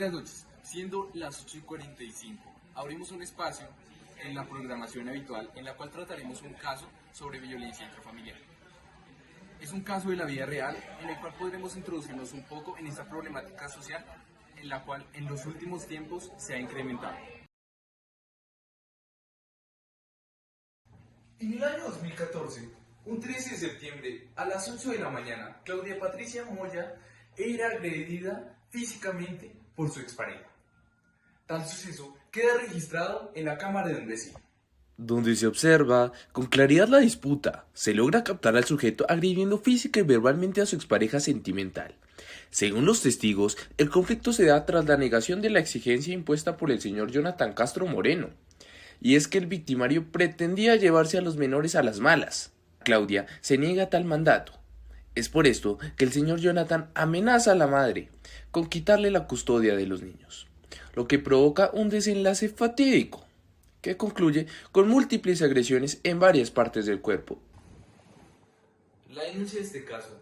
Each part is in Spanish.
Buenas noches, siendo las 8:45, abrimos un espacio en la programación habitual en la cual trataremos un caso sobre violencia intrafamiliar. Es un caso de la vida real en el cual podremos introducirnos un poco en esta problemática social en la cual en los últimos tiempos se ha incrementado. En el año 2014, un 13 de septiembre, a las 8 de la mañana, Claudia Patricia Moya era agredida físicamente por su expareja. Tal suceso queda registrado en la cámara de un vecino, donde se observa con claridad la disputa. Se logra captar al sujeto agrediendo física y verbalmente a su expareja sentimental. Según los testigos, el conflicto se da tras la negación de la exigencia impuesta por el señor Jonathan Castro Moreno, y es que el victimario pretendía llevarse a los menores a las malas. Claudia se niega a tal mandato. Es por esto que el señor Jonathan amenaza a la madre con quitarle la custodia de los niños, lo que provoca un desenlace fatídico que concluye con múltiples agresiones en varias partes del cuerpo. La denuncia de este caso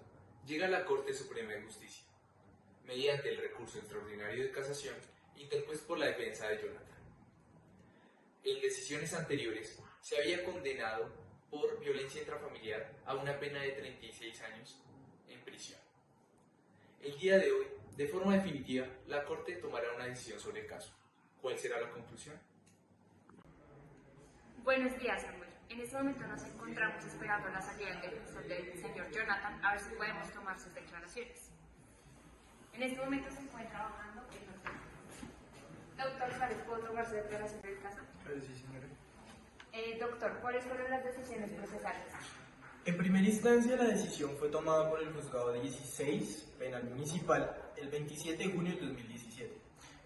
llega a la Corte Suprema de Justicia, mediante el recurso extraordinario de casación interpuesto por la defensa de Jonathan. En decisiones anteriores se había condenado por violencia intrafamiliar a una pena de 36 años en prisión. El día de hoy, de forma definitiva, la Corte tomará una decisión sobre el caso. ¿Cuál será la conclusión? Buenos días, Samuel. En este momento nos encontramos esperando la salida del defensor del señor Jonathan a ver si podemos tomar sus declaraciones. En este momento se encuentra trabajando el doctor. Doctor Suárez, ¿puedo tomar su declaración del caso? Sí, señora. Doctor, ¿cuáles fueron las decisiones procesales? En primera instancia, la decisión fue tomada por el Juzgado 16 Penal Municipal el 27 de junio de 2017,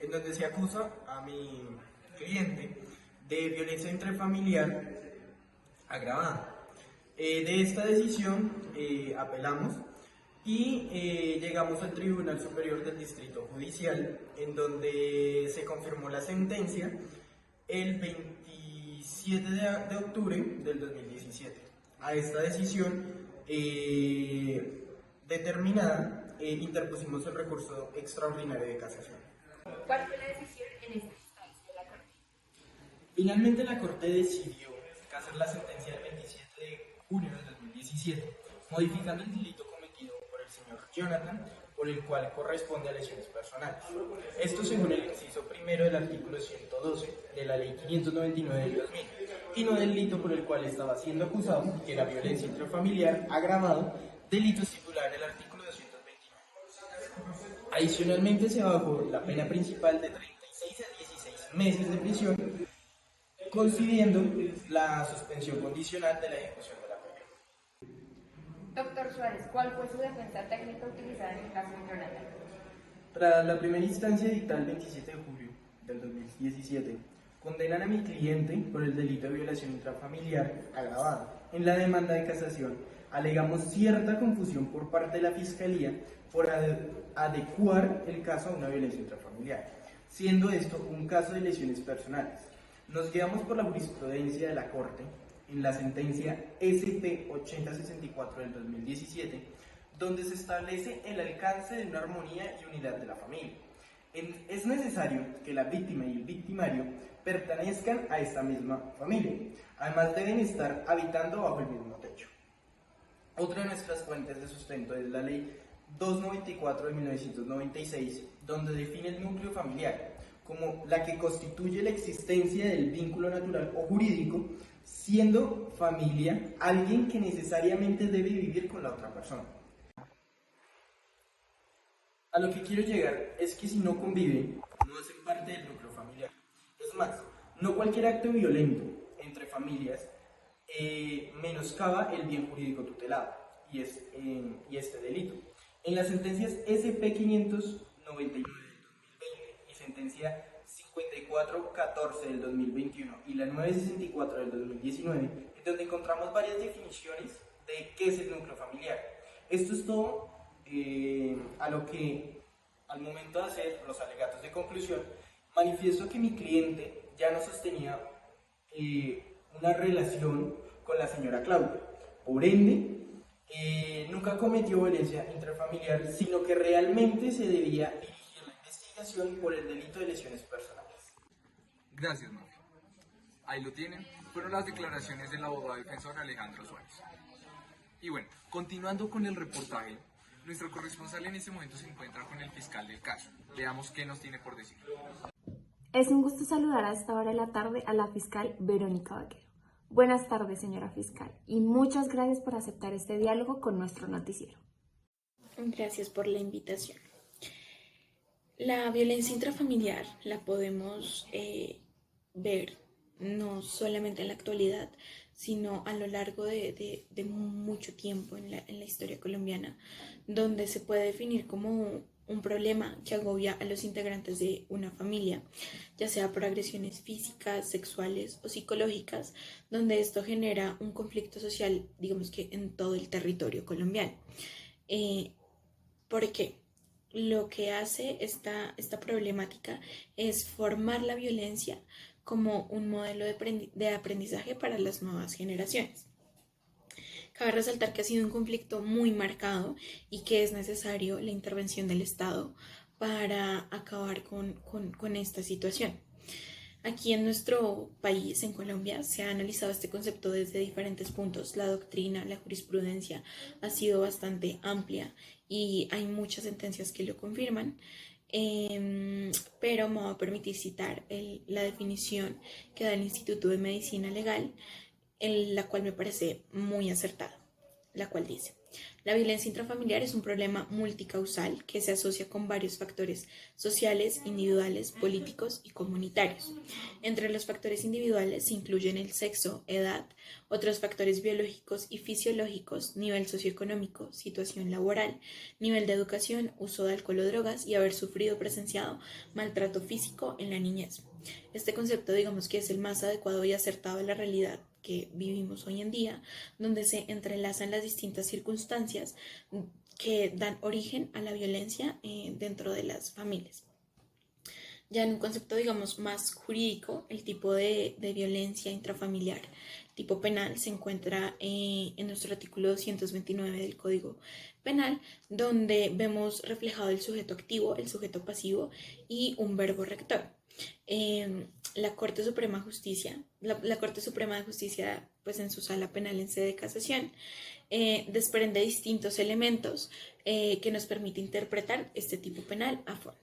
en donde se acusa a mi cliente de violencia intrafamiliar agravada. De esta decisión apelamos y llegamos al Tribunal Superior del Distrito Judicial, en donde se confirmó la sentencia el 27 de octubre del 2017. A esta decisión determinada interpusimos el recurso extraordinario de casación. ¿Cuál fue la decisión en esta instancia de la Corte? Finalmente la Corte decidió casar la sentencia del 27 de junio del 2017, modificando el delito cometido por el señor Jonathan, por el cual corresponde a lesiones personales. Esto según el inciso primero del artículo 112 de la Ley 599 del 2000, y no del delito por el cual estaba siendo acusado, que era violencia intrafamiliar agravado, delito estipulado en el artículo 229. Adicionalmente se bajó la pena principal de 36 a 16 meses de prisión, coincidiendo la suspensión condicional de la ejecución de la pena. Doctor Suárez, ¿cuál fue su defensa técnica utilizada en el caso de Jonathan? Tras la primera instancia dictada el 27 de julio del 2017, condenan a mi cliente por el delito de violación intrafamiliar agravada. En la demanda de casación alegamos cierta confusión por parte de la Fiscalía por adecuar el caso a una violencia intrafamiliar, siendo esto un caso de lesiones personales. Nos guiamos por la jurisprudencia de la Corte en la sentencia SP 8064 del 2017, donde se establece el alcance de una armonía y unidad de la familia. Es necesario que la víctima y el victimario pertenezcan a esta misma familia. Además, deben estar habitando bajo el mismo techo. Otra de nuestras fuentes de sustento es la Ley 294 de 1996, donde define el núcleo familiar como la que constituye la existencia del vínculo natural o jurídico, siendo familia alguien que necesariamente debe vivir con la otra persona. A lo que quiero llegar es que si no conviven, no hacen parte del núcleo familiar. Es más, no cualquier acto violento entre familias menoscaba el bien jurídico tutelado y este delito. En las sentencias SP 599 del 2020 y sentencia 5414 del 2021 y la 964 del 2019, en donde encontramos varias definiciones de qué es el núcleo familiar. Esto es todo a lo que, al momento de hacer los alegatos de conclusión, manifiesto que mi cliente ya no sostenía una relación con la señora Claudia. Por ende, nunca cometió violencia intrafamiliar, sino que realmente se debía dirigir la investigación investigación por el delito de lesiones personales. Gracias, Mafe. Ahí lo tienen. Fueron las declaraciones del abogado defensor Alejandro Suárez. Y bueno, continuando con el reportaje, nuestro corresponsal en este momento se encuentra con el fiscal del caso. Veamos qué nos tiene por decir. Es un gusto saludar a esta hora de la tarde a la fiscal Verónica Vaquero. Buenas tardes, señora fiscal, y muchas gracias por aceptar este diálogo con nuestro noticiero. Gracias por la invitación. La violencia intrafamiliar la podemos ver no solamente en la actualidad, sino a lo largo de mucho tiempo en la historia colombiana, donde se puede definir como un problema que agobia a los integrantes de una familia, ya sea por agresiones físicas, sexuales o psicológicas, donde esto genera un conflicto social, digamos que en todo el territorio colombiano. ¿Por qué? Lo que hace esta problemática es formar la violencia como un modelo de aprendizaje para las nuevas generaciones. Cabe resaltar que ha sido un conflicto muy marcado y que es necesario la intervención del Estado para acabar con esta situación. Aquí en nuestro país, en Colombia, se ha analizado este concepto desde diferentes puntos. La doctrina, la jurisprudencia ha sido bastante amplia y hay muchas sentencias que lo confirman. Pero me voy a permitir citar la definición que da el Instituto de Medicina Legal, en la cual me parece muy acertada, la cual dice: la violencia intrafamiliar es un problema multicausal que se asocia con varios factores sociales, individuales, políticos y comunitarios. Entre los factores individuales se incluyen el sexo, edad, otros factores biológicos y fisiológicos, nivel socioeconómico, situación laboral, nivel de educación, uso de alcohol o drogas y haber sufrido o presenciado maltrato físico en la niñez. Este concepto, digamos que es el más adecuado y acertado a la realidad que vivimos hoy en día, donde se entrelazan las distintas circunstancias que dan origen a la violencia dentro de las familias. Ya en un concepto, digamos, más jurídico, el tipo de violencia intrafamiliar, tipo penal, se encuentra en nuestro artículo 229 del Código Penal, donde vemos reflejado el sujeto activo, el sujeto pasivo y un verbo rector. La Corte Suprema de Justicia, la Corte Suprema de Justicia, pues en su sala penal en sede de casación, desprende distintos elementos que nos permite interpretar este tipo penal a fondo.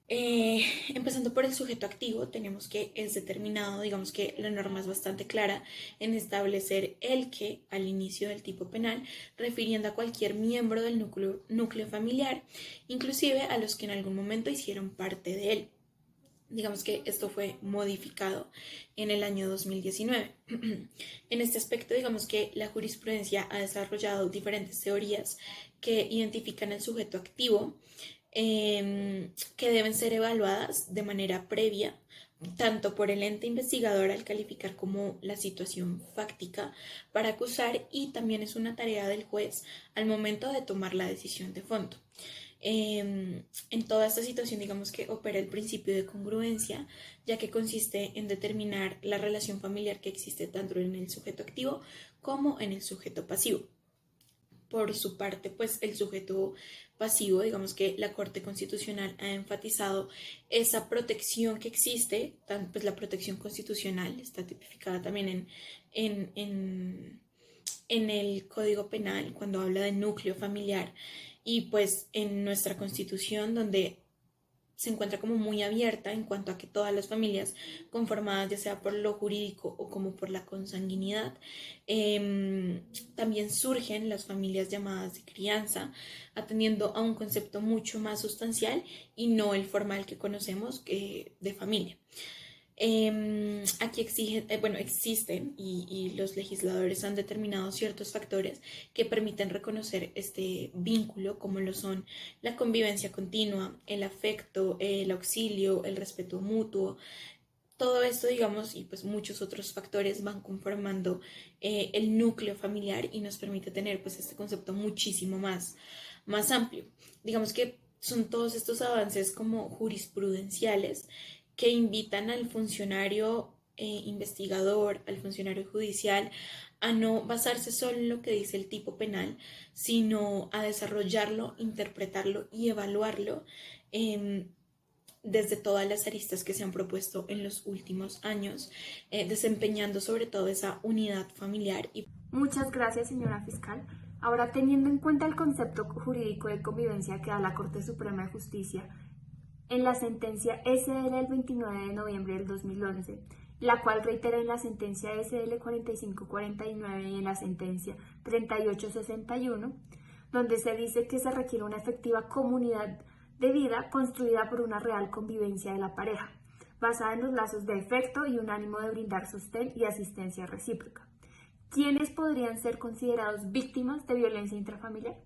Empezando por el sujeto activo, tenemos que es determinado, digamos que la norma es bastante clara en establecer el que al inicio del tipo penal, refiriendo a cualquier miembro del núcleo familiar, inclusive a los que en algún momento hicieron parte de él. Digamos que esto fue modificado en el año 2019. En este aspecto, digamos que la jurisprudencia ha desarrollado diferentes teorías que identifican el sujeto activo, que deben ser evaluadas de manera previa, tanto por el ente investigador al calificar como la situación fáctica para acusar, y también es una tarea del juez al momento de tomar la decisión de fondo. En toda esta situación, digamos que opera el principio de congruencia, ya que consiste en determinar la relación familiar que existe tanto en el sujeto activo como en el sujeto pasivo. Por su parte, pues el sujeto pasivo, digamos que la Corte Constitucional ha enfatizado esa protección que existe, pues la protección constitucional está tipificada también en el Código Penal cuando habla de núcleo familiar, y pues en nuestra Constitución, donde se encuentra como muy abierta en cuanto a que todas las familias conformadas ya sea por lo jurídico o como por la consanguinidad, también surgen las familias llamadas de crianza, atendiendo a un concepto mucho más sustancial y no el formal que conocemos de familia. Aquí existen y los legisladores han determinado ciertos factores que permiten reconocer este vínculo, como lo son la convivencia continua, el afecto, el auxilio, el respeto mutuo. Todo esto, digamos, y pues muchos otros factores van conformando el núcleo familiar y nos permite tener pues este concepto muchísimo más amplio. Digamos que son todos estos avances como jurisprudenciales que invitan al funcionario investigador, al funcionario judicial, a no basarse solo en lo que dice el tipo penal, sino a desarrollarlo, interpretarlo y evaluarlo desde todas las aristas que se han propuesto en los últimos años, desempeñando sobre todo esa unidad familiar. Muchas gracias, señora fiscal. Ahora, teniendo en cuenta el concepto jurídico de convivencia que da la Corte Suprema de Justicia en la sentencia SL del 29 de noviembre del 2011, la cual reitera en la sentencia SL 4549 y en la sentencia 3861, donde se dice que se requiere una efectiva comunidad de vida construida por una real convivencia de la pareja, basada en los lazos de afecto y un ánimo de brindar sostén y asistencia recíproca. ¿Quiénes podrían ser considerados víctimas de violencia intrafamiliar?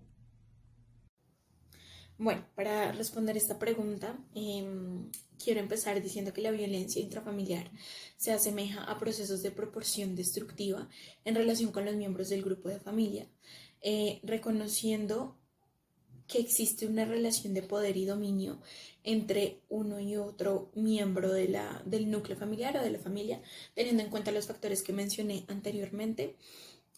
Bueno, para responder esta pregunta, quiero empezar diciendo que la violencia intrafamiliar se asemeja a procesos de proporción destructiva en relación con los miembros del grupo de familia, reconociendo que existe una relación de poder y dominio entre uno y otro miembro del núcleo familiar o de la familia, teniendo en cuenta los factores que mencioné anteriormente.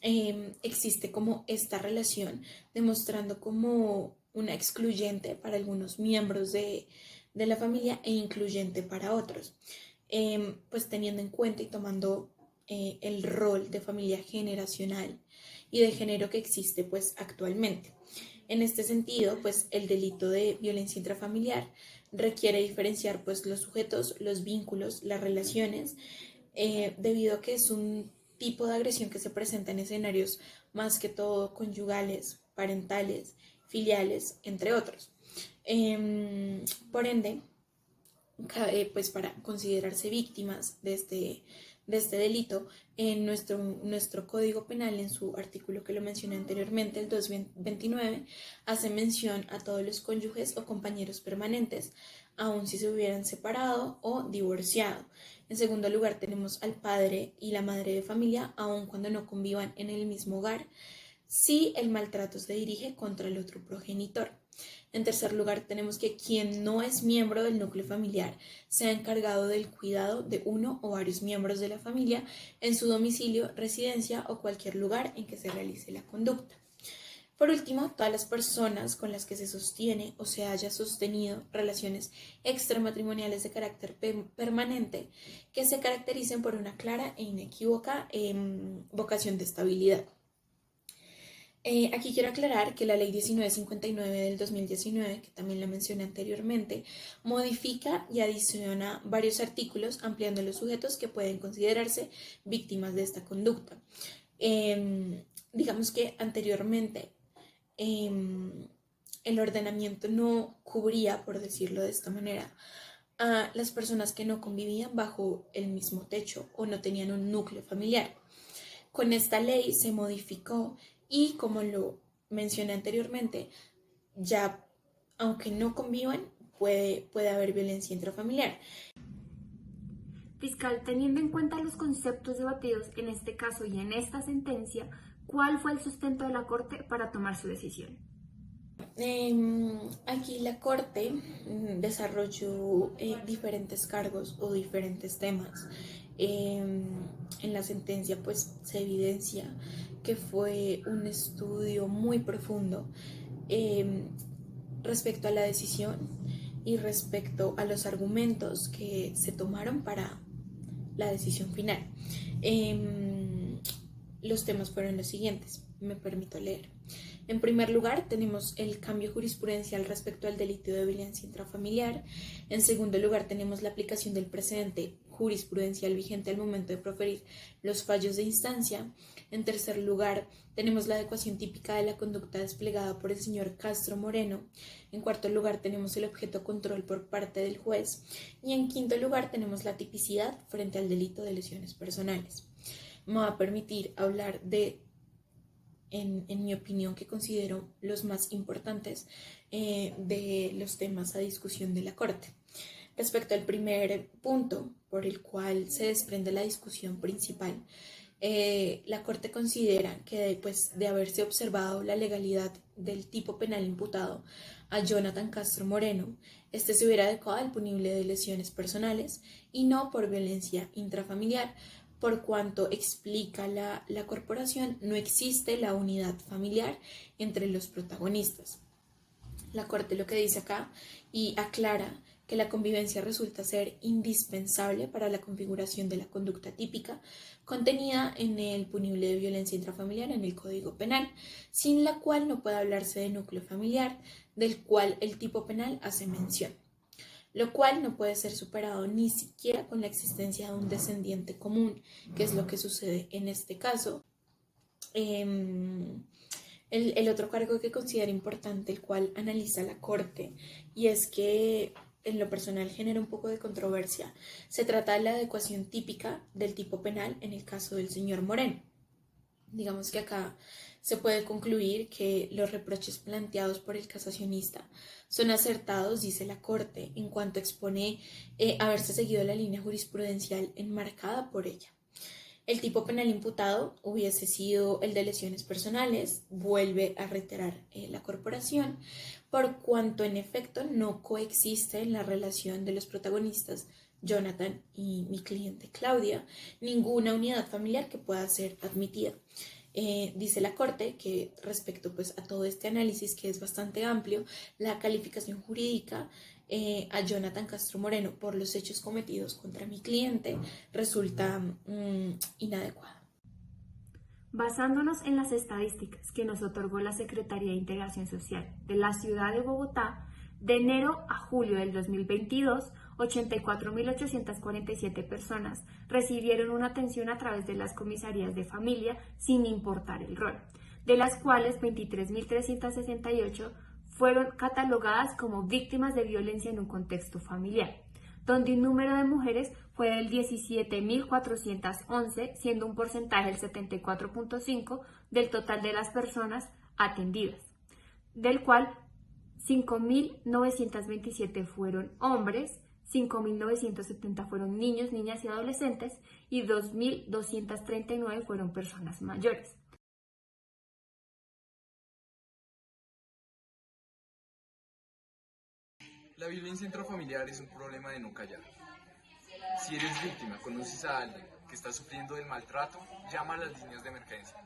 Existe como esta relación demostrando como una excluyente para algunos miembros de la familia e incluyente para otros, pues teniendo en cuenta y tomando el rol de familia generacional y de género que existe pues actualmente. En este sentido, pues el delito de violencia intrafamiliar requiere diferenciar pues los sujetos, los vínculos, las relaciones, debido a que es un tipo de agresión que se presenta en escenarios más que todo conyugales, parentales, filiales, entre otros. Por ende, pues para considerarse víctimas de este delito, en nuestro Código Penal, en su artículo que lo mencioné anteriormente, el 229, hace mención a todos los cónyuges o compañeros permanentes, aun si se hubieran separado o divorciado. En segundo lugar, tenemos al padre y la madre de familia, aun cuando no convivan en el mismo hogar, si el maltrato se dirige contra el otro progenitor. En tercer lugar, tenemos que quien no es miembro del núcleo familiar sea encargado del cuidado de uno o varios miembros de la familia en su domicilio, residencia o cualquier lugar en que se realice la conducta. Por último, todas las personas con las que se sostiene o se haya sostenido relaciones extramatrimoniales de carácter permanente que se caractericen por una clara e inequívoca vocación de estabilidad. Aquí quiero aclarar que la Ley 1959 del 2019, que también la mencioné anteriormente, modifica y adiciona varios artículos ampliando los sujetos que pueden considerarse víctimas de esta conducta. Digamos que anteriormente el ordenamiento no cubría, por decirlo de esta manera, a las personas que no convivían bajo el mismo techo o no tenían un núcleo familiar. Con esta ley se modificó y, como lo mencioné anteriormente, ya aunque no convivan, puede haber violencia intrafamiliar. Fiscal, teniendo en cuenta los conceptos debatidos en este caso y en esta sentencia, ¿cuál fue el sustento de la Corte para tomar su decisión? Aquí la Corte desarrolló diferentes cargos o diferentes temas. En la sentencia pues se evidencia que fue un estudio muy profundo respecto a la decisión y respecto a los argumentos que se tomaron para la decisión final. Los temas fueron los siguientes, me permito leer. En primer lugar, tenemos el cambio jurisprudencial respecto al delito de violencia intrafamiliar. En segundo lugar, tenemos la aplicación del precedente jurisprudencial vigente al momento de proferir los fallos de instancia. En tercer lugar, tenemos la adecuación típica de la conducta desplegada por el señor Castro Moreno. En cuarto lugar, tenemos el objeto control por parte del juez. Y en quinto lugar, tenemos la tipicidad frente al delito de lesiones personales. Me va a permitir hablar en mi opinión, que considero los más importantes de los temas a discusión de la Corte. Respecto al primer punto por el cual se desprende la discusión principal, La Corte considera que después de haberse observado la legalidad del tipo penal imputado a Jonathan Castro Moreno, este se hubiera adecuado al punible de lesiones personales y no por violencia intrafamiliar, por cuanto explica la corporación, no existe la unidad familiar entre los protagonistas. La Corte lo que dice acá y aclara que la convivencia resulta ser indispensable para la configuración de la conducta típica contenida en el punible de violencia intrafamiliar en el Código Penal, sin la cual no puede hablarse de núcleo familiar, del cual el tipo penal hace mención, lo cual no puede ser superado ni siquiera con la existencia de un descendiente común, que es lo que sucede en este caso. El otro cargo que considera importante, el cual analiza la Corte, y es que en lo personal genera un poco de controversia, se trata de la adecuación típica del tipo penal en el caso del señor Moreno. Digamos que acá se puede concluir que los reproches planteados por el casacionista son acertados, dice la Corte, en cuanto expone haberse seguido la línea jurisprudencial enmarcada por ella. El tipo penal imputado hubiese sido el de lesiones personales, vuelve a reiterar la corporación, por cuanto en efecto no coexiste en la relación de los protagonistas Jonathan y mi cliente Claudia ninguna unidad familiar que pueda ser admitida. Dice la Corte que respecto pues, a todo este análisis, que es bastante amplio, la calificación jurídica a Jonathan Castro Moreno por los hechos cometidos contra mi cliente resulta inadecuada. Basándonos en las estadísticas que nos otorgó la Secretaría de Integración Social de la ciudad de Bogotá, de enero a julio del 2022, 84.847 personas recibieron una atención a través de las comisarías de familia sin importar el rol, de las cuales 23.368 fueron catalogadas como víctimas de violencia en un contexto familiar, donde un número de mujeres fue del 17.411, siendo un porcentaje del 74.5% del total de las personas atendidas, del cual 5.927 fueron hombres, 5.970 fueron niños, niñas y adolescentes y 2.239 fueron personas mayores. La violencia intrafamiliar es un problema de no callar. Si eres víctima, conoces a alguien que está sufriendo del maltrato, llama a las líneas de emergencia.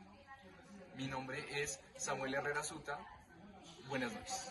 Mi nombre es Samuel Herrera Suta. Buenas noches.